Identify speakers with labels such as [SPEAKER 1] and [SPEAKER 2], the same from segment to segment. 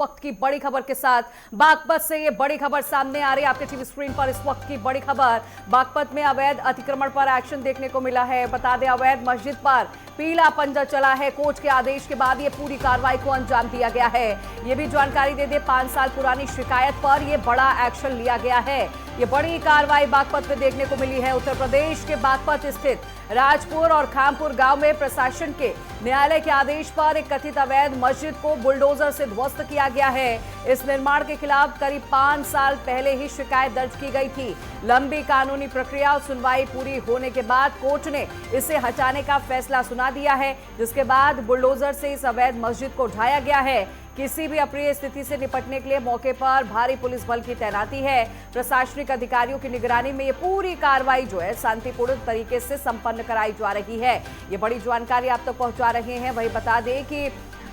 [SPEAKER 1] वक्त की बड़ी खबर के साथ बागपत से ये बड़ी खबर सामने आ रही है आपके टीवी स्क्रीन पर। इस वक्त की बड़ी खबर, बागपत में अवैध अतिक्रमण पर एक्शन देखने को मिला है। बता दें, अवैध मस्जिद पर पीला पंजा चला है। कोर्ट के आदेश के बाद ये पूरी कार्रवाई को अंजाम दिया गया है। ये भी जानकारी दे दे, 5 साल पुरानी शिकायत पर यह बड़ा एक्शन लिया गया है। ये बड़ी कार्रवाई बागपत में देखने को मिली है। उत्तर प्रदेश के बागपत स्थित राजपुर और खामपुर गांव में प्रशासन के न्यायालय के आदेश पर एक कथित अवैध मस्जिद को बुलडोजर से ध्वस्त किया गया है। इस निर्माण के खिलाफ करीब 5 साल पहले ही शिकायत दर्ज की गई थी। लंबी कानूनी प्रक्रिया और सुनवाई पूरी होने के बाद कोर्ट ने इसे हटाने का फैसला सुना दिया है, जिसके बाद बुलडोजर से इस अवैध मस्जिद को ढाया गया है। किसी भी अप्रिय स्थिति से निपटने के लिए मौके पर भारी पुलिस बल की तैनाती है। प्रशासनिक अधिकारियों की निगरानी में ये पूरी कार्रवाई जो है शांतिपूर्ण तरीके से संपन्न कराई जा रही है। ये बड़ी जानकारी आप तक पहुंचा रहे हैं। वही बता दें कि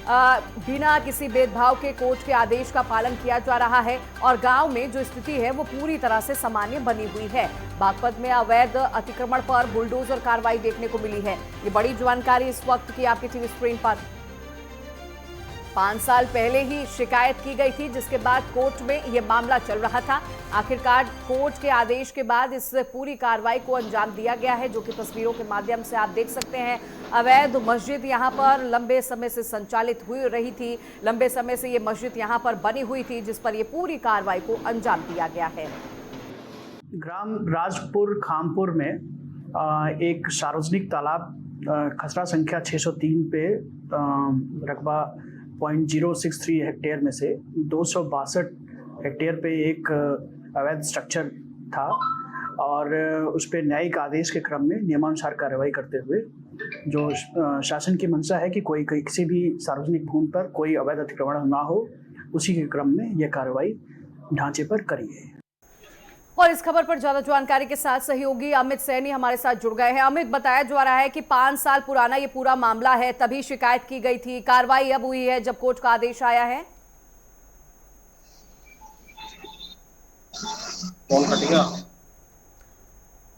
[SPEAKER 1] बिना किसी भेदभाव के कोर्ट के आदेश का पालन किया जा रहा है और गांव में जो स्थिति है वो पूरी तरह से सामान्य बनी हुई है। बागपत में अवैध अतिक्रमण पर बुलडोजर कार्रवाई देखने को मिली है। ये बड़ी जानकारी इस वक्त की आपकी टीवी स्क्रीन पर। 5 साल पहले ही शिकायत की गई थी, जिसके बाद कोर्ट में यह मामला चल रहा था। आखिरकार कोर्ट के आदेश के बाद इस पूरी कार्रवाई को अंजाम दिया गया है, जो कि तस्वीरों के माध्यम से आप देख सकते हैं। अवैध मस्जिद यहां पर लंबे समय से संचालित हुई रही थी। लंबे समय से ये मस्जिद यहां पर बनी हुई थी, जिस पर यह पूरी कार्रवाई को अंजाम दिया गया है।
[SPEAKER 2] ग्राम राजपुर खामपुर में एक सार्वजनिक तालाब खसरा संख्या 603 पे रकबा 0.063 हेक्टेयर में से 262 हेक्टेयर पे एक अवैध स्ट्रक्चर था और उस पर न्यायिक आदेश के क्रम में नियमानुसार कार्रवाई करते हुए जो शासन की मंशा है कि कोई किसी भी सार्वजनिक भूमि पर कोई अवैध अतिक्रमण ना हो, उसी के क्रम में यह कार्रवाई ढांचे पर करी है।
[SPEAKER 1] और इस खबर पर ज्यादा जानकारी के साथ सहयोगी अमित सैनी हमारे साथ जुड़ गए हैं। अमित, बताया जा रहा है कि 5 साल पुराना ये पूरा मामला है, तभी शिकायत की गई थी। कार्रवाई अब हुई है जब कोर्ट का आदेश आया है।
[SPEAKER 3] कौन कटेगा?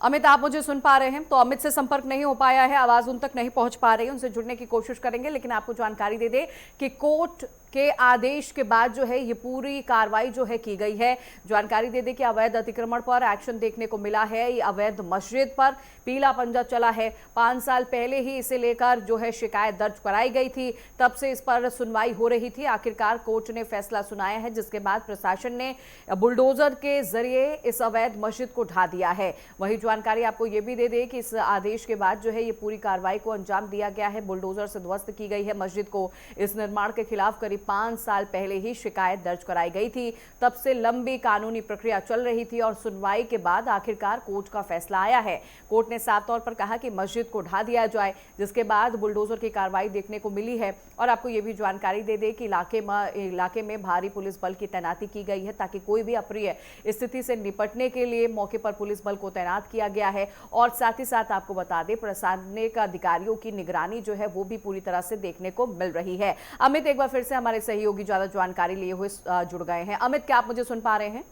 [SPEAKER 1] अमित, आप मुझे सुन पा रहे हैं? तो अमित से संपर्क नहीं हो पाया है, आवाज उन तक नहीं पहुंच पा रही है। उनसे जुड़ने की कोशिश करेंगे, लेकिन आपको जानकारी दे दे कि कोर्ट के आदेश के बाद जो है ये पूरी कार्रवाई जो है की गई है। जानकारी दे दे कि अवैध अतिक्रमण पर एक्शन देखने को मिला है। ये अवैध मस्जिद पर पीला पंजा चला है। 5 साल पहले ही इसे लेकर जो है शिकायत दर्ज कराई गई थी, तब से इस पर सुनवाई हो रही थी। आखिरकार कोर्ट ने फैसला सुनाया है, जिसके बाद प्रशासन ने बुलडोजर के जरिए इस अवैध मस्जिद को ढा दिया है। वही जानकारी आपको ये भी दे दे कि इस आदेश के बाद जो है ये पूरी कार्रवाई को अंजाम दिया गया है। बुलडोजर से ध्वस्त की गई है मस्जिद को। इस निर्माण के खिलाफ करीब 5 साल पहले ही शिकायत दर्ज कराई गई थी। तब से लंबी कानूनी प्रक्रिया चल रही थी और सुनवाई के बाद आखिरकार कोर्ट का फैसला आया है। कोर्ट ने साफ तौर पर कहा कि मस्जिद को ढा दिया जाए, जिसके बाद बुलडोजर की कार्रवाई देखने को मिली है। और आपको यह भी जानकारी दे दे कि इलाके में भारी पुलिस बल की तैनाती की गई है, ताकि कोई भी अप्रिय स्थिति से निपटने के लिए मौके पर पुलिस बल को तैनात किया गया है। और साथ ही साथ आपको बता दें, प्रशासनिक अधिकारियों की निगरानी जो है वो भी पूरी तरह से देखने को मिल रही है। अमित, एक बार फिर से हमारे सहयोगी ज्यादा जानकारी लिए हुए जुड़ गए हैं। अमित, क्या आप मुझे सुन पा रहे हैं?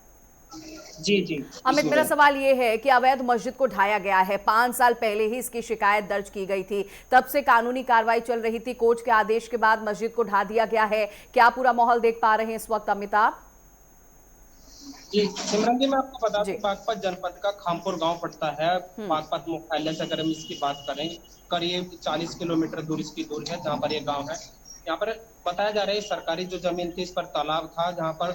[SPEAKER 3] जी।
[SPEAKER 1] अमित, मेरा सवाल ये है कि अवैध मस्जिद को ढाया गया है, 5 साल पहले ही इसकी शिकायत दर्ज की गई थी, तब से कानूनी कार्रवाई चल रही थी। कोर्ट के आदेश के बाद मस्जिद को ढा दिया गया है। क्या पूरा माहौल देख पा रहे हैं इस वक्त अमिताभ?
[SPEAKER 3] जी सिमरन जी, मैं आपको बता दूं, बागपत जनपद का खामपुर गांव पड़ता है। बागपत मुख्यालय से अगर हम इसकी बात करें, करीब 40 किलोमीटर दूर इसकी दूरी है जहाँ पर ये गांव है। यहाँ पर बताया जा रहा है सरकारी जो जमीन थी, इस पर तालाब था, जहाँ पर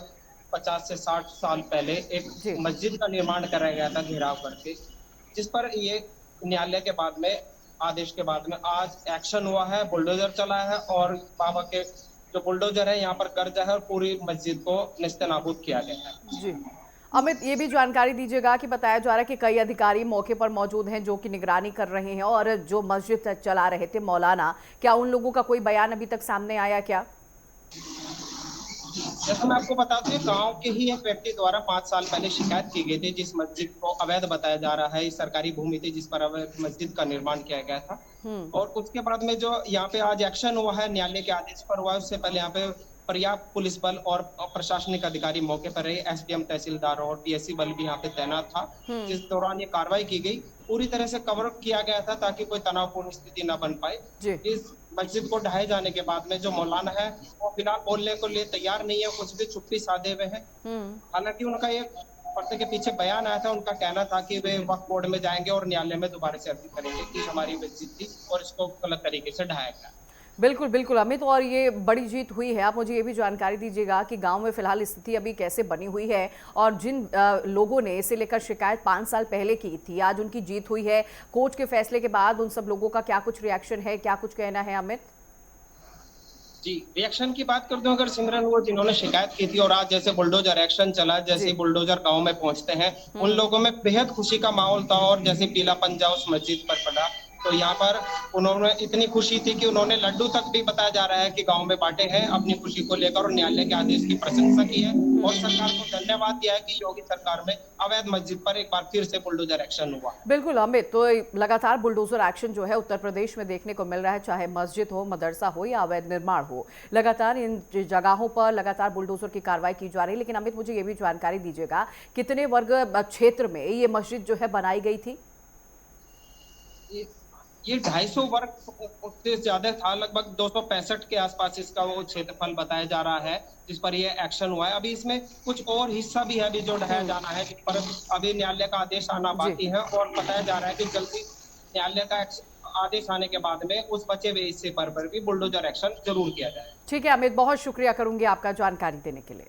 [SPEAKER 3] 50 से 60 साल पहले एक मस्जिद का निर्माण कराया गया था घेराव करके, जिस पर ये न्यायालय के बाद में आदेश के बाद में आज एक्शन हुआ है, बुलडोजर चला है और बाबा के जो बुलडोजर है यहाँ पर कब्जा है और पूरी मस्जिद को नेस्तनाबूद किया गया है।
[SPEAKER 1] जी अमित, ये भी जानकारी दीजिएगा कि बताया जा रहा है कि कई अधिकारी मौके पर मौजूद हैं जो कि निगरानी कर रहे हैं, और जो मस्जिद चला रहे थे मौलाना, क्या उन लोगों का कोई बयान अभी तक सामने आया क्या?
[SPEAKER 3] जैसा मैं आपको बता दूं, गांव के ही एक व्यक्ति द्वारा 5 साल पहले शिकायत की गई थी, जिस मस्जिद को अवैध बताया जा रहा है। सरकारी भूमि थी जिस पर अवैध मस्जिद का निर्माण किया गया था। और उसके बाद में जो यहाँ पे आज एक्शन हुआ है, न्यायालय के आदेश पर हुआ है, उससे पहले यहाँ पे पर्याप्त पुलिस बल और प्रशासनिक अधिकारी मौके पर रहे। एसडीएम, तहसीलदार और पीएससी बल भी यहाँ पे तैनात था। जिस दौरान ये कार्रवाई की गई, पूरी तरह से कवर किया गया था ताकि कोई तनावपूर्ण स्थिति न बन पाए। इस मस्जिद को ढहाए जाने के बाद में जो मौलाना है वो फिलहाल बोलने को लिए तैयार नहीं है, कुछ भी चुप्पी साधे हुए हैं। हालांकि उनका एक पर्दे के पीछे बयान आया था, उनका कहना था कि वे वक्फ बोर्ड में जाएंगे और न्यायालय में दोबारा से अर्जी करेंगे कि हमारी मस्जिद थी और इसको गलत तरीके से ढहाया गया।
[SPEAKER 1] बिल्कुल बिल्कुल अमित, और ये बड़ी जीत हुई है। आप मुझे ये भी जानकारी दीजिएगा कि गांव में फिलहाल स्थिति अभी कैसे बनी हुई है, और जिन लोगों ने इसे लेकर शिकायत 5 साल पहले की थी, आज उनकी जीत हुई है कोर्ट के फैसले के बाद, उन सब लोगों का क्या कुछ रिएक्शन है, क्या कुछ कहना है अमित?
[SPEAKER 3] जी, रिएक्शन की बात करते हो अगर सिमरन, वो जिन्होंने शिकायत की थी और आज जैसे बुलडोजर एक्शन चला, जैसे बुलडोजर गांव में पहुंचते हैं, उन लोगों में बेहद खुशी का माहौल था। और जैसे पीला पंजा उस मस्जिद पर पड़ा तो यहाँ पर उन्होंने इतनी खुशी थी कि उन्होंने लड्डू तक भी बताया जा रहा है कि गांव में बांटे हैं अपनी खुशी को लेकर, और न्यायालय के आदेश की प्रशंसा की है और सरकार को धन्यवाद दिया है कि योगी सरकार में अवैध मस्जिद पर एक बार फिर से बुलडोजर एक्शन हुआ।
[SPEAKER 1] बिल्कुल अमित, तो लगातार बुलडोजर एक्शन जो है उत्तर प्रदेश में देखने को मिल रहा है, चाहे मस्जिद हो, मदरसा हो या अवैध निर्माण हो, लगातार इन जगहों पर लगातार बुलडोजर की कार्रवाई की जा रही है। लेकिन अमित, मुझे ये भी जानकारी दीजिएगा कितने वर्ग क्षेत्र में ये मस्जिद जो है बनाई गई थी?
[SPEAKER 3] ये 250 वर्ग से ज्यादा था, लगभग 265 के आसपास इसका वो क्षेत्रफल बताया जा रहा है जिस पर ये एक्शन हुआ है। अभी इसमें कुछ और हिस्सा भी है अभी जो ढहाया जाना है, जिस पर अभी न्यायालय का आदेश आना बाकी है, और बताया जा रहा है कि जल्दी न्यायालय का आदेश आने के बाद में उस बचे हुए हिस्से पर भी बुलडोजर एक्शन जरूर किया जाए।
[SPEAKER 1] ठीक है अमित, बहुत शुक्रिया करूंगी आपका जानकारी देने के लिए।